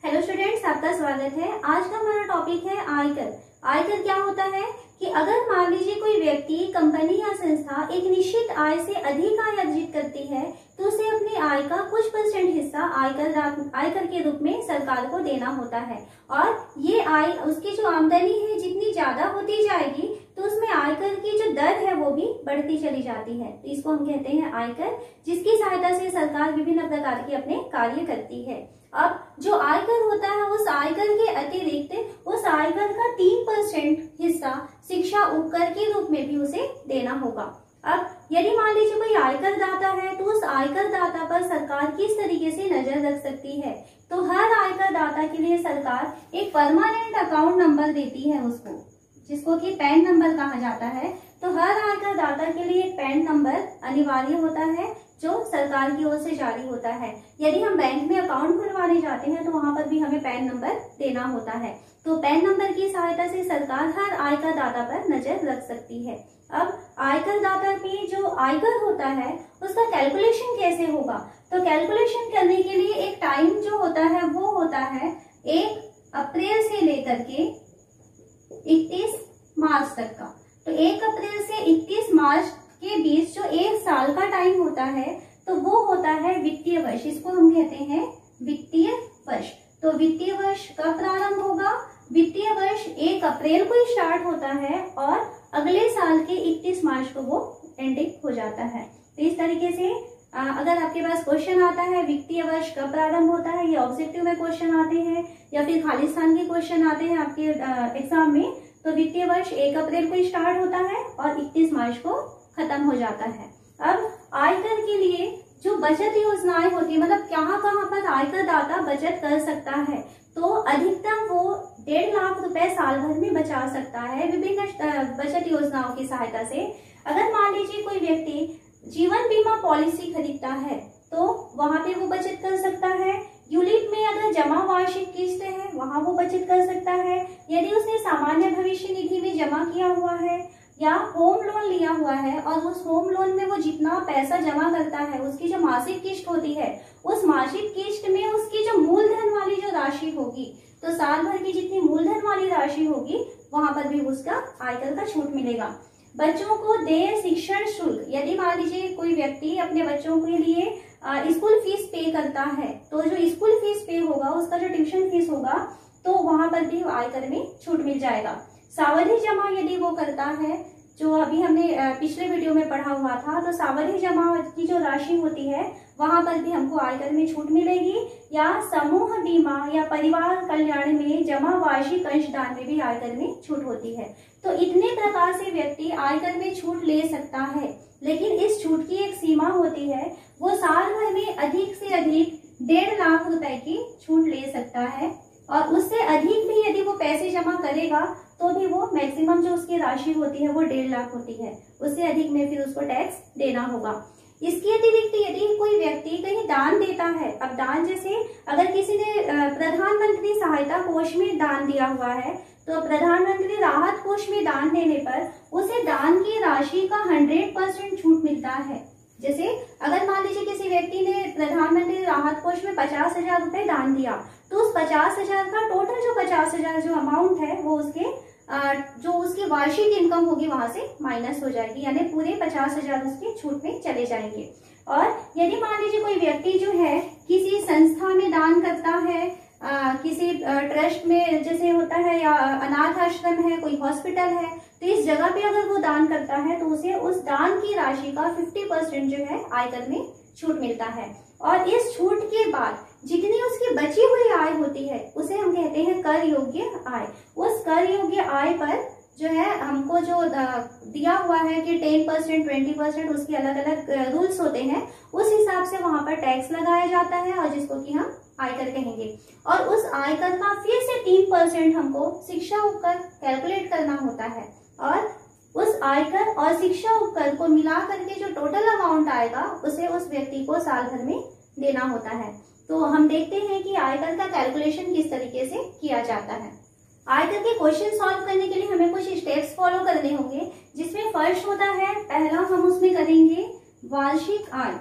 Hello students, आपका स्वागत है। आज का हमारा टॉपिक है आयकर। आयकर क्या होता है कि अगर मान लीजिए कोई व्यक्ति, कंपनी या संस्था एक निश्चित आय से अधिक आय अर्जित करती है तो उसे अपनी आय का कुछ % हिस्सा आयकर के रूप में सरकार को देना होता है। और ये आय, उसकी जो आमदनी है जितनी ज्यादा होती जाएगी तो उसमें आयकर की जो दर है वो भी बढ़ती चली जाती है। तो इसको हम कहते हैं आयकर, जिसकी सहायता से सरकार विभिन्न प्रकार के अपने कार्य करती है। अब जो आयकर होता है, उस आयकर के अतिरिक्त उस आयकर का 3% हिस्सा शिक्षा उपकर के रूप में भी उसे देना होगा। अब यदि मान लीजिए कोई आयकर दाता है तो उस आयकर दाता पर सरकार किस तरीके से नजर रख सकती है, तो हर आयकर दाता के लिए सरकार एक परमानेंट अकाउंट नंबर देती है उसको, जिसको कि पैन नंबर कहा जाता है। तो हर आयकर दाता के लिए एक पैन नंबर अनिवार्य होता है जो सरकार की ओर से जारी होता है। यदि हम बैंक में अकाउंट खुलवाने जाते हैं तो वहां पर भी हमें पैन नंबर देना होता है। तो पैन नंबर की सहायता से सरकार हर आयकर दाता पर नजर रख सकती है। अब आयकर दाता में जो आयकर होता है उसका कैलकुलेशन कैसे होगा, तो कैलकुलेशन करने के लिए एक टाइम जो होता है वो होता है 1 अप्रैल से लेकर के 31 मार्च तक का। तो 1 अप्रैल से 31 मार्च के बीच जो एक साल का टाइम होता है तो वो होता है वित्तीय वर्ष। इसको हम कहते हैं वित्तीय वर्ष। तो वित्तीय वर्ष कब प्रारंभ होगा? वित्तीय वर्ष 1 अप्रैल को ही स्टार्ट होता है और अगले साल के 31 मार्च को वो एंडिंग हो जाता है। तो इस तरीके से अगर आपके पास क्वेश्चन आता है वित्तीय वर्ष कब प्रारंभ होता है, ये ऑब्जेक्टिव में क्वेश्चन आते हैं या फिर खालिस्तान के क्वेश्चन आते हैं आपके एग्जाम में, तो वित्तीय वर्ष 1 अप्रैल को स्टार्ट होता है और 31 मार्च को खत्म हो जाता है। अब आयकर के लिए जो बचत योजनाएं होती है, मतलब कहाँ कहाँ पर आयकर दाता बचत कर सकता है, तो अधिकतम वो 1.5 लाख रुपए साल भर में बचा सकता है विभिन्न बचत योजनाओं की सहायता से। अगर मान लीजिए कोई व्यक्ति जीवन बीमा पॉलिसी खरीदता है तो वहां पे वो बचत कर सकता है। यूलिप में अगर जमा वार्षिक किस्त है वहां वो बचत कर सकता है। यदि उसने सामान्य भविष्य निधि में जमा किया हुआ है या होम लोन लिया हुआ है और उस होम लोन में वो जितना पैसा जमा करता है उसकी जो मासिक किस्त होती है, उस मासिक किस्त में उसकी जो मूलधन वाली जो राशि होगी, तो साल भर की जितनी मूलधन वाली राशि होगी वहां पर भी उसका आयकर का छूट मिलेगा। बच्चों को देय शिक्षण शुल्क, यदि मान लीजिए कोई व्यक्ति अपने बच्चों के लिए स्कूल फीस पे करता है तो जो स्कूल फीस पे होगा उसका जो ट्यूशन फीस होगा तो वहां पर भी आयकर में छूट मिल जाएगा। सावधि जमा यदि वो करता है, जो अभी हमने पिछले वीडियो में पढ़ा हुआ था, तो सावधि जमा की जो राशि होती है वहां पर भी हमको आयकर में छूट मिलेगी। या समूह बीमा या परिवार कल्याण में जमा वार्षिक अंशदान में भी आयकर में छूट होती है। तो इतने प्रकार से व्यक्ति आयकर में छूट ले सकता है, लेकिन इस छूट की एक सीमा होती है, वो साल भर में अधिक से अधिक 1.5 लाख रुपए की छूट ले सकता है। और उससे अधिक भी यदि वो पैसे जमा करेगा तो भी वो मैक्सिमम जो उसकी राशि होती है वो 1.5 लाख होती है, उससे अधिक में फिर उसको टैक्स देना होगा। इसके अतिरिक्त यदि कोई व्यक्ति कहीं दान देता है, अब दान जैसे अगर किसी ने प्रधानमंत्री सहायता कोष में दान दिया हुआ है तो प्रधानमंत्री राहत कोष में दान देने पर उसे दान की राशि का 100% छूट मिलता है। जैसे अगर मान लीजिए किसी व्यक्ति ने प्रधानमंत्री राहत कोष में 50,000 रुपए दान दिया तो उस 50,000 का टोटल जो 50,000 जो अमाउंट है वो उसके जो उसकी वार्षिक इनकम होगी वहां से माइनस हो जाएगी, यानी पूरे 50,000 उसके छूट में चले जाएंगे। और यदि मान लीजिए कोई व्यक्ति जो है किसी संस्था में दान करता है, किसी ट्रस्ट में जैसे होता है, या अनाथ आश्रम है, कोई हॉस्पिटल है, तो इस जगह पे अगर वो दान करता है तो उसे उस दान की राशि का 50% जो है आयकर में छूट मिलता है। और इस छूट के बाद जितनी उसकी बची हुई आय होती है उसे हम कहते हैं कर योग्य आय। उस कर योग्य आय पर जो है हमको जो दिया हुआ है कि 10%, 20% उसके अलग अलग रूल्स होते हैं, उस हिसाब से वहां पर टैक्स लगाया जाता है और जिसको कि हम आयकर कहेंगे। और उस आयकर का फिर से 3% हमको शिक्षा उपकर कैलकुलेट करना होता है और उस आयकर और शिक्षा उपकर को मिला करके जो टोटल अमाउंट आएगा उसे उस व्यक्ति को साल भर में देना होता है। तो हम देखते हैं कि आयकर का कैलकुलेशन किस तरीके से किया जाता है। आयकर के क्वेश्चन सॉल्व करने के लिए हमें कुछ स्टेप्स फॉलो करने होंगे, जिसमें फर्स्ट होता है, पहला हम उसमें करेंगे वार्षिक आय।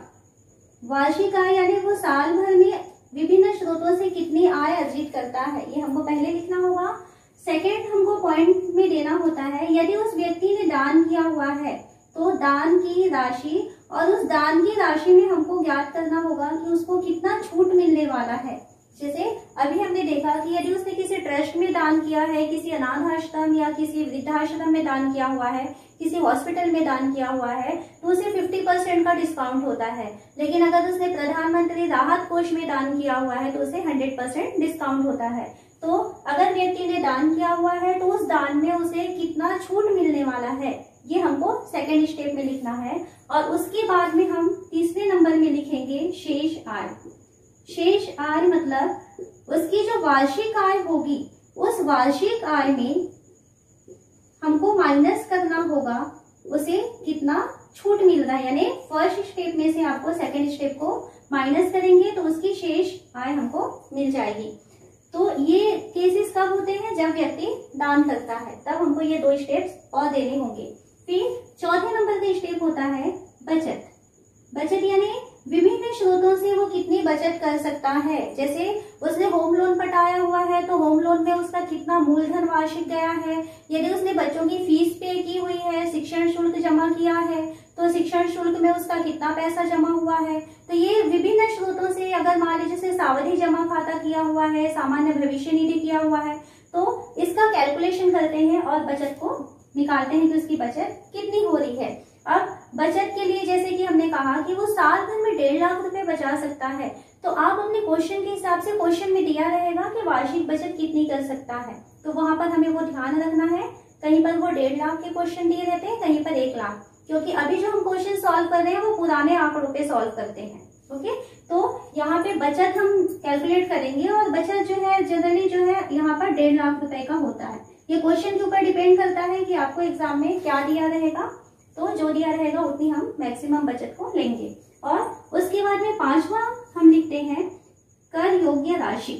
वार्षिक आय यानी वो साल भर में विभिन्न स्रोतों से कितनी आय अर्जित करता है, ये हमको पहले लिखना होगा। सेकेंड हमको पॉइंट में देना होता है, यदि उस व्यक्ति ने दान किया हुआ है तो दान की राशि, और उस दान की राशि में हमको ज्ञात करना होगा कि उसको कितना छूट मिलने वाला है। जैसे अभी हमने देखा कि यदि उसने किसी ट्रस्ट में दान किया है, किसी अनाथ आश्रम या किसी वृद्धाश्रम में दान किया हुआ है, किसी हॉस्पिटल में दान किया हुआ है, तो उसे 50% का डिस्काउंट होता है। लेकिन अगर उसने प्रधानमंत्री राहत कोष में दान किया हुआ है तो उसे 100% डिस्काउंट होता है। तो अगर व्यक्ति ने दान किया हुआ है तो उस दान में उसे कितना छूट मिलने वाला है, ये हमको सेकेंड स्टेप में लिखना है। और उसके बाद में हम तीसरे नंबर में लिखेंगे शेष आय। शेष आय मतलब उसकी जो वार्षिक आय होगी, उस वार्षिक आय में हमको माइनस करना होगा उसे कितना छूट मिल रहा है, यानी फर्स्ट स्टेप में से आपको सेकेंड स्टेप को माइनस करेंगे तो उसकी शेष आय हमको मिल जाएगी। तो ये केसेस कब होते हैं, जब व्यक्ति दान करता है, तब हमको ये 2 स्टेप्स और देने होंगे। फिर चौथे नंबर का स्टेप होता है बचत। बचत यानी विभिन्न स्रोतों से वो कितनी बचत कर सकता है। जैसे उसने होम लोन पटाया हुआ है तो होम लोन में उसका कितना मूलधन वार्षिक गया है, यदि उसने बच्चों की फीस पे की हुई है, शिक्षण शुल्क जमा किया है तो शिक्षण शुल्क में उसका कितना पैसा जमा हुआ है। तो ये विभिन्न स्रोतों से, अगर मान लीजिए जैसे सावधि जमा खाता किया हुआ है, सामान्य भविष्य निधि किया हुआ है, तो इसका कैलकुलेशन करते हैं और बचत को निकालते हैं कि उसकी बचत कितनी हो रही है। अब बचत के लिए जैसे कि हमने कहा कि वो साल भर में 1.5 लाख रुपए बचा सकता है, तो आप अपने क्वेश्चन के हिसाब से, क्वेश्चन में दिया रहेगा कि वार्षिक बचत कितनी कर सकता है, तो वहां पर हमें वो ध्यान रखना है। कहीं पर वो 1.5 लाख के क्वेश्चन दिए रहते हैं, कहीं पर 1 लाख, क्योंकि अभी जो हम क्वेश्चन सॉल्व कर रहे हैं वो पुराने आंकड़ों पे सॉल्व करते हैं। ओके, तो यहाँ पे बचत हम कैलकुलेट करेंगे और बचत जो है जनरली जो है यहाँ पर 1.5 लाख रुपए का होता है। ये क्वेश्चन के ऊपर डिपेंड करता है कि आपको एग्जाम में क्या दिया रहेगा, तो जो दिया रहेगा उतनी हम मैक्सिमम बचत को लेंगे। और उसके बाद में 5वां हम लिखते हैं कर योग्य राशि।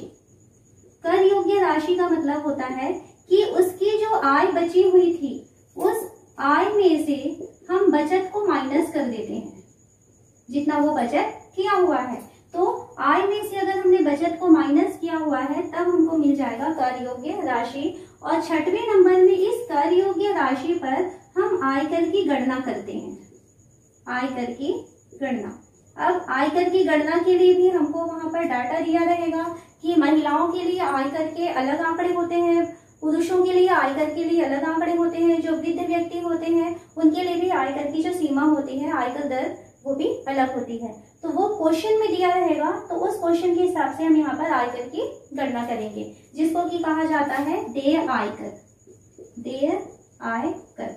कर योग्य राशि का मतलब होता है कि उसकी जो आय बची हुई थी, उस आय में से हम बचत को माइनस कर देते हैं, जितना वो बचत किया हुआ है। तो आय में से अगर हमने बचत को माइनस किया हुआ है तब हमको मिल जाएगा कर योग्य राशि। और 6वें नंबर में इस कर योग्य राशि पर हम आयकर की गणना करते हैं। आयकर की गणना, अब आयकर की गणना के लिए भी हमको वहां पर डाटा दिया रहेगा कि महिलाओं के लिए आयकर के अलग आंकड़े होते हैं, पुरुषों के लिए आयकर के लिए अलग आंकड़े होते हैं, जो वृद्ध व्यक्ति होते हैं उनके लिए भी आयकर की जो सीमा होती है, आयकर दर, वो भी अलग होती है। तो वो क्वेश्चन में दिया रहेगा, तो उस क्वेश्चन के हिसाब से हम यहाँ पर आयकर की गणना करेंगे, जिसको कि कहा जाता है देय आयकर। देय आयकर।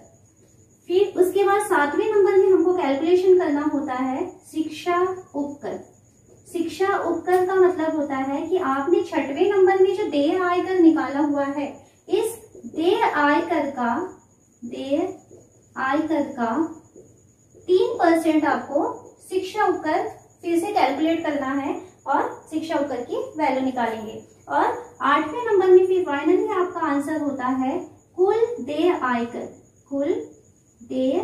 फिर उसके बाद 7वें नंबर में हमको कैलकुलेशन करना होता है शिक्षा उपकर। शिक्षा उपकर का मतलब होता है कि आपने 6वें नंबर में जो देय आयकर निकाला हुआ है, इस देय आयकर का 3% आपको शिक्षा उपकर फिर से कैलकुलेट करना है और शिक्षा उपकर की वैल्यू निकालेंगे। और 8वें नंबर में फिर फाइनली आपका आंसर होता है कुल देय आयकर। कुल देय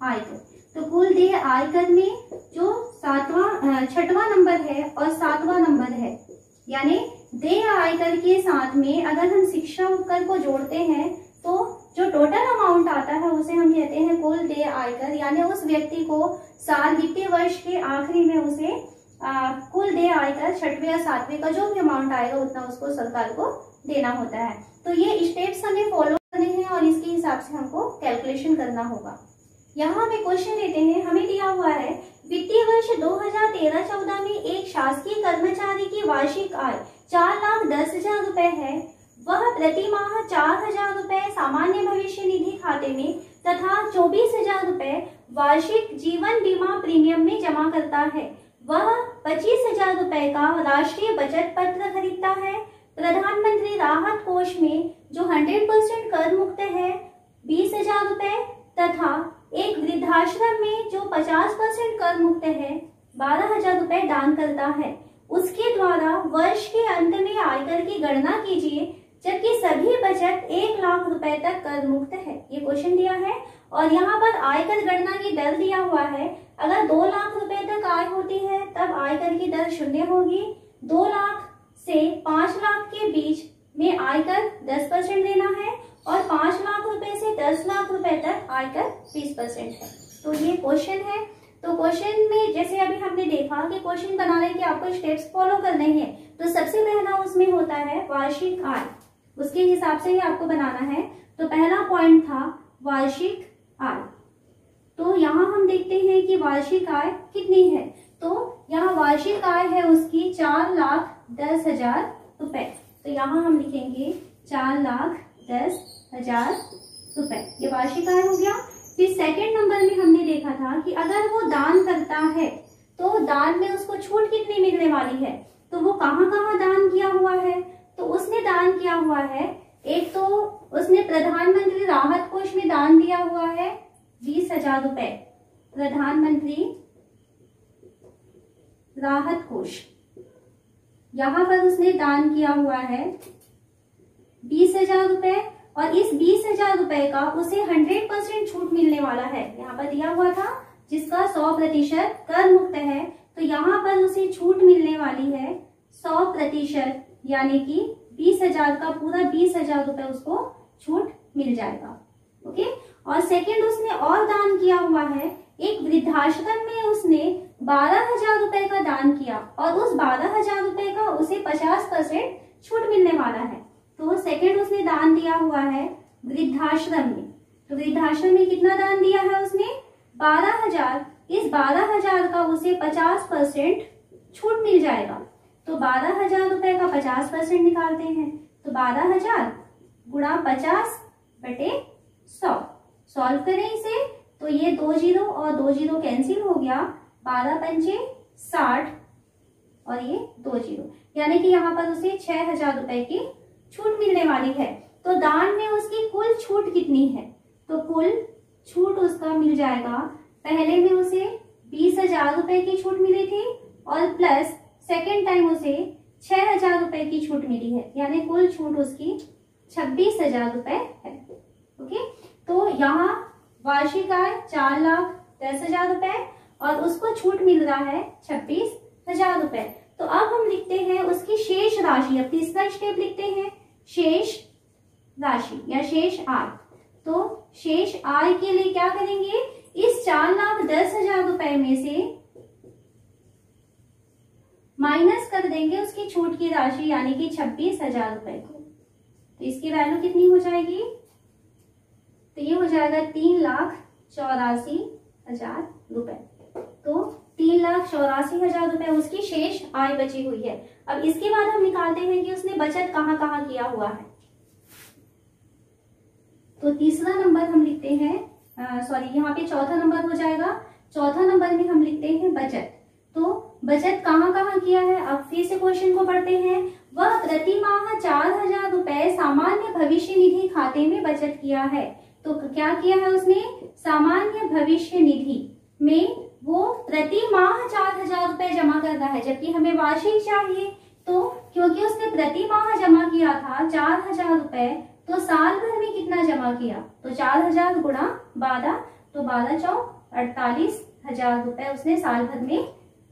आयकर, तो कुल देय आयकर में जो 6वां नंबर है और 7वां नंबर है, यानी देय आयकर के साथ में अगर हम शिक्षा उपकर को जोड़ते हैं तो जो टोटल अमाउंट आता है उसे हम कहते हैं कुल देय आयकर। यानी उस व्यक्ति को साल वित्तीय वर्ष के आखिरी में उसे कुल देय आयकर 6वें या 7वें का जो भी अमाउंट आएगा उतना उसको सरकार को देना होता है। तो ये स्टेप्स हमें फॉलो करने हैं और इसके हिसाब से हमको कैलकुलेशन करना होगा। यहाँ हमें क्वेश्चन देते हैं, हमें दिया हुआ है वित्तीय वर्ष 2013-14 में एक शासकीय कर्मचारी की वार्षिक आय 4,10,000 रुपए है। वह प्रति माह 4,000 रुपए सामान्य भविष्य निधि खाते में तथा 24,000 रुपए वार्षिक जीवन बीमा प्रीमियम में जमा करता है। वह 25,000 रुपए का राष्ट्रीय बचत पत्र खरीदता है। प्रधानमंत्री राहत कोष में जो 100% कर मुक्त है 20,000 रुपए तथा एक वृद्धाश्रम में जो 50% कर मुक्त है 12,000 रुपए दान करता है। उसके द्वारा वर्ष के अंत में आयकर की गणना कीजिए, जबकि सभी बचत 1 लाख रुपए तक कर मुक्त है। ये क्वेश्चन दिया है और यहाँ पर आयकर गणना की दर दिया हुआ है। अगर 2 लाख रुपए तक आय होती है तब आयकर की दर 0 होगी, 2 लाख से 5 लाख के बीच में आयकर 10% देना है और 5 लाख रुपए से 10 लाख रुपए तक आयकर 20% है। तो ये क्वेश्चन है। तो क्वेश्चन में जैसे अभी हमने देखा कि क्वेश्चन बनाने के आपको स्टेप्स फॉलो करने हैं। तो सबसे पहला उसमें होता है वार्षिक आय, उसके हिसाब से ही आपको बनाना है। तो पहला पॉइंट था वार्षिक आय। तो यहाँ हम देखते हैं कि वार्षिक आय कितनी है। तो यहाँ वार्षिक आय है उसकी 4,10,000 रुपए। तो यहाँ हम लिखेंगे 4,10,000 रुपए, ये वार्षिक आय हो गया। फिर सेकंड नंबर में हमने देखा था कि अगर वो दान करता है तो दान में उसको छूट कितनी मिलने वाली है। तो वो कहाँ कहाँ दान किया हुआ है। तो उसने दान किया हुआ है, एक तो उसने प्रधानमंत्री राहत कोष में दान दिया हुआ है 20,000 रुपए, प्रधानमंत्री राहत कोष, यहाँ पर उसने दान किया हुआ है 20,000 रुपए। और इस 20,000 रुपए का उसे 100% छूट मिलने वाला है। यहाँ पर दिया हुआ था जिसका 100% कर मुक्त है, तो यहाँ पर उसे छूट मिलने वाली है 100%, यानी कि 20,000 का पूरा 20,000 रुपए उसको छूट मिल जाएगा। ओके। और सेकंड उसने और दान किया हुआ है, एक वृद्धाश्रम में उसने 12,000 रुपए का दान किया और उस 12,000 रुपए का उसे 50% छूट मिलने वाला है। तो सेकंड उसने दान दिया हुआ है वृद्धाश्रम में। तो वृद्धाश्रम में कितना दान दिया है उसने 12,000। इस 12,000 का उसे 50% छूट मिल जाएगा। तो 12,000 रुपए का 50% निकालते हैं। तो 12,000 गुणा 50/100, सॉल्व करें इसे। तो ये 2 जीरो और 2 जीरो कैंसिल हो गया, 12 पंचे 60 और ये 2 जीरो, यानी कि यहाँ पर उसे 6,000 रुपए की छूट मिलने वाली है। तो दान में उसकी कुल छूट कितनी है। तो कुल छूट उसका मिल जाएगा, पहले में उसे 20,000 रुपए की छूट मिली थी और प्लस सेकेंड टाइम उसे 6,000 रुपए की छूट मिली है, यानी कुल छूट उसकी 26,000 रुपए है। ओके। तो यहाँ वार्षिक आय 4,10,000 रुपए और उसको छूट मिल रहा है 26,000 रुपए। तो अब हम लिखते हैं उसकी शेष राशि। अब तीसरा स्टेप लिखते हैं शेष राशि या शेष आय। तो शेष आय के लिए क्या करेंगे, इस 4,10,000 रुपए में से माइनस कर देंगे उसकी छूट की राशि, यानी कि 26,000 रुपए को। तो इसकी वैल्यू कितनी हो जाएगी। तो ये हो जाएगा 3,84,000 रुपए। तो 3,84,000 रुपए उसकी शेष आय बची हुई है। अब इसके बाद हम निकालते हैं कि उसने बचत कहाँ कहाँ किया हुआ है। तो तीसरा नंबर हम लिखते हैं, यहाँ पे चौथा नंबर हो जाएगा। चौथा नंबर में हम लिखते हैं बचत। तो बचत कहाँ कहाँ किया है। अब फिर से क्वेश्चन को पढ़ते हैं। वह प्रति माह 4,000 रुपए सामान्य भविष्य निधि खाते में बचत किया है। तो क्या किया है उसने, सामान्य भविष्य निधि में वो प्रति माह 4,000 रुपए जमा करता है, जबकि हमें वार्षिक चाहिए। तो क्योंकि उसने प्रति माह जमा किया था 4,000 रुपए, तो साल भर में कितना जमा किया। तो 4,000 गुणा 12, तो 12 चौक 48,000 रुपए उसने साल भर में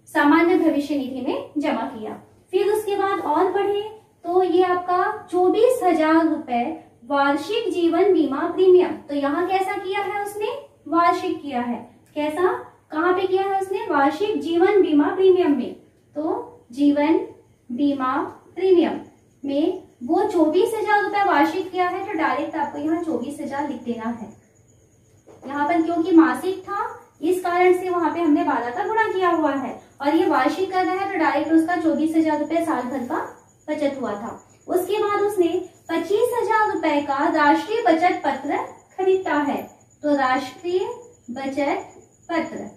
सामान्य भविष्य निधि में जमा किया। फिर उसके बाद और बढ़े तो ये आपका 24,000 रुपए वार्षिक जीवन बीमा प्रीमियम। तो यहाँ कैसा किया है उसने, वार्षिक किया है। कैसा, कहाँ पे किया है उसने, वार्षिक जीवन बीमा प्रीमियम में। तो जीवन बीमा प्रीमियम में वो 24,000 रुपए वार्षिक किया है, तो डायरेक्ट आपको यहाँ 24,000 लिख देना है। यहाँ पर क्योंकि मासिक था इस कारण से वहां पे हमने 12 का गुणा किया हुआ है, और ये वार्षिक कर रहा है तो डायरेक्ट उसका 24,000 रुपए साल भर का बचत हुआ था। उसके बाद उसने 25,000 रुपए का राष्ट्रीय बचत पत्र खरीदा है। तो राष्ट्रीय बचत पत्र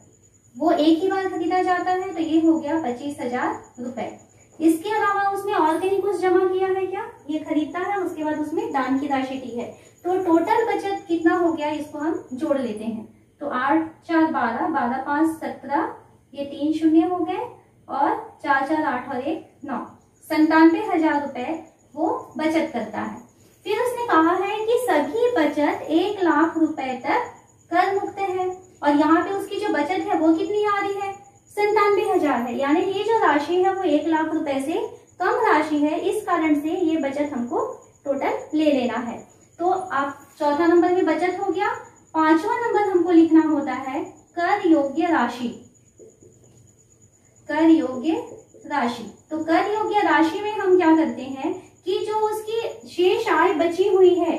वो एक ही बार खरीदा जाता है, तो ये हो गया 25,000 रुपए। इसके अलावा उसने और कहीं कुछ जमा किया है क्या, ये खरीदता है, उसके बाद उसमें दान की राशि दी है। तो टोटल बचत कितना हो गया, इसको हम जोड़ लेते हैं। तो 8 4 12, 12 5 17, ये 3 शून्य हो गए, और 4 4 8 और 1 9, 97,000 रुपए वो बचत करता है। फिर उसने कहा है कि सभी बचत 1 लाख रुपए तक कर मुक्त है, और यहाँ पे उसकी जो बचत है वो कितनी आ रही है, 97,000 हजार है, यानी ये जो राशि है वो 1 लाख रुपए से कम राशि है, इस कारण से ये बचत हमको टोटल ले लेना है। तो आप चौथा नंबर में बचत हो गया। पांचवा नंबर हमको लिखना होता है कर योग्य राशि। कर योग्य राशि, तो कर योग्य राशि में हम क्या करते हैं कि जो उसकी शेष आय बची हुई है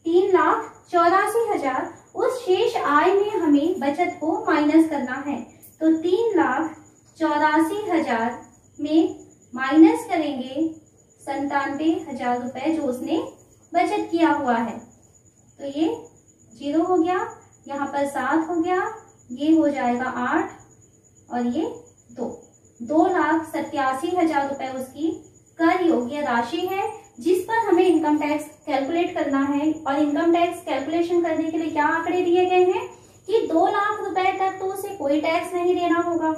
3,84,000, उस शेष आय में हमें बचत को माइनस करना है। तो 3,84,000 में माइनस करेंगे 97,000 रुपए जो उसने बचत किया हुआ है। तो ये 0 हो गया, यहाँ पर 7 हो गया, ये हो जाएगा 8 और ये 2। 2,87,000 रुपए उसकी कर योग्य राशि है, जिस पर हमें इनकम टैक्स कैलकुलेट करना है। और इनकम टैक्स कैलकुलेशन करने के लिए क्या आंकड़े दिए गए हैं कि 2 लाख रुपए तक तो उसे कोई टैक्स नहीं देना होगा।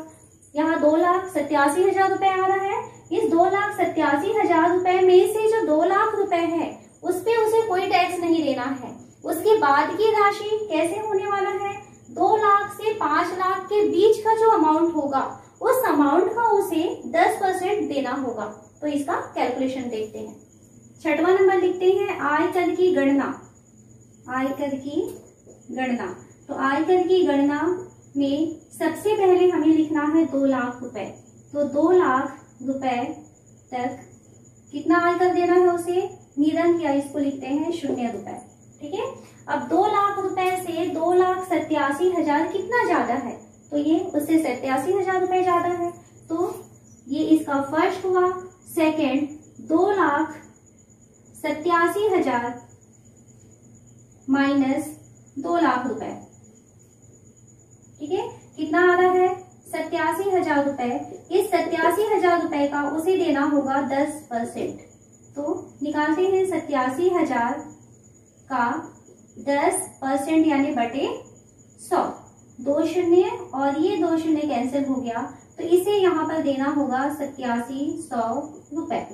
यहाँ 2,87,000 रुपए आ रहा है। इस 2,87,000 रुपए में से जो 2 लाख रुपए है उस पे उसे कोई टैक्स नहीं देना है। उसके बाद की राशि कैसे होने वाला है, 2 लाख से 5 लाख के बीच का जो अमाउंट होगा उस अमाउंट का उसे 10% देना होगा। तो इसका कैलकुलेशन देखते हैं। छठवां नंबर लिखते हैं आयकर की गणना। आयकर की गणना, तो आयकर की गणना में सबसे पहले हमें लिखना है 2 लाख रुपए। तो 2 लाख रुपए तक कितना आयकर देना है उसे, निरंक या इसको लिखते हैं 0 रुपए। ठीक है। अब 2 लाख रुपए से 2,87,000 कितना ज्यादा है, तो ये उससे 87,000 रुपए ज्यादा है। तो ये इसका फर्स्ट हुआ। सेकंड, 2,87,000 माइनस 2 लाख रुपए। ठीक है, कितना आ रहा है 87,000 रुपए। इस 87,000 रुपए का उसे देना होगा 10%। तो निकालते हैं 87,000 का 10% यानी बटे 100। 2 शून्य और ये 2 शून्य कैंसिल हो गया, तो इसे यहाँ पर देना होगा 87,100 रुपए।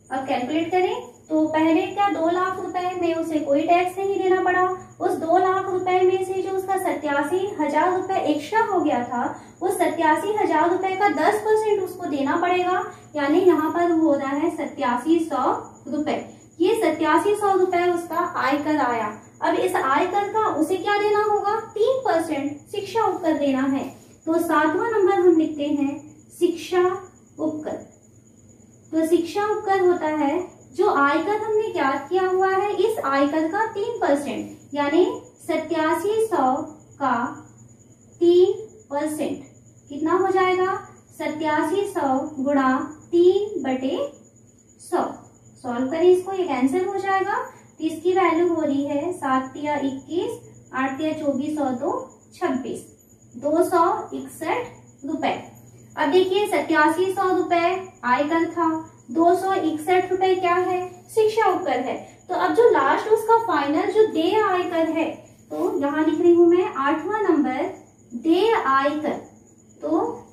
अब कैलकुलेट करें तो पहले क्या 2 लाख रुपए में उसे कोई टैक्स नहीं देना पड़ा। उस 2 लाख रुपए में से जो उसका 87,000 रुपए एक्स्ट्रा हो गया था, उस 87,000 रुपए का 10% उसको देना पड़ेगा, यानी यहाँ पर हो रहा है 87,100 रुपए। ये 87,100 रुपए उसका आयकर आया। अब इस आयकर का उसे क्या देना होगा, 3% शिक्षा उपकर देना है। तो 7वां नंबर हम लिखते हैं शिक्षा उपकर। तो शिक्षा उपकर होता है जो आयकर हमने ज्ञात किया हुआ है, इस आयकर का 3%, यानी 87,100 का 3% कितना हो जाएगा, 87,100 गुणा 3/100। सॉल्व करें इसको, ये कैंसिल हो जाएगा। तो इसकी वैल्यू हो रही है 7 या 21, 8 या 24 और 2 26, 261 रुपए। अब देखिए 87,100 रुपए आयकर था, 261 रुपए क्या है, शिक्षा उपकर है। तो अब जो लास्ट उसका फाइनल जो देय आयकर है, तो यहाँ लिख रही हूं मैं 8वां नंबर देय आयकर। तो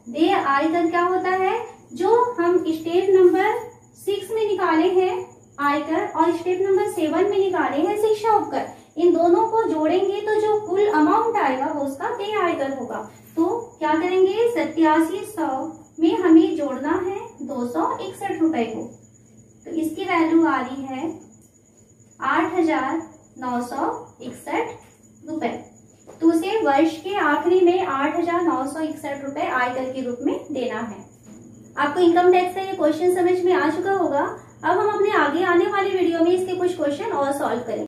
देय आयकर क्या होता है, जो हम स्टेप नंबर 6 में निकाले हैं आयकर और स्टेप नंबर 7 में निकाले हैं शिक्षा उपकर, इन दोनों को जोड़ेंगे तो जो कुल अमाउंट आएगा वो उसका देय आयकर होगा। तो क्या करेंगे, 87,100 में हमें जोड़ना है 261 रुपए को। तो इसकी वैल्यू आ रही है 8,961 रुपए। तो उसे वर्ष के आखिरी में 8,961 रुपए आयकर के रूप में देना है। आपको इनकम टैक्स का ये क्वेश्चन समझ में आ चुका होगा। अब हम अपने आगे आने वाली वीडियो में इसके कुछ क्वेश्चन और सॉल्व करेंगे।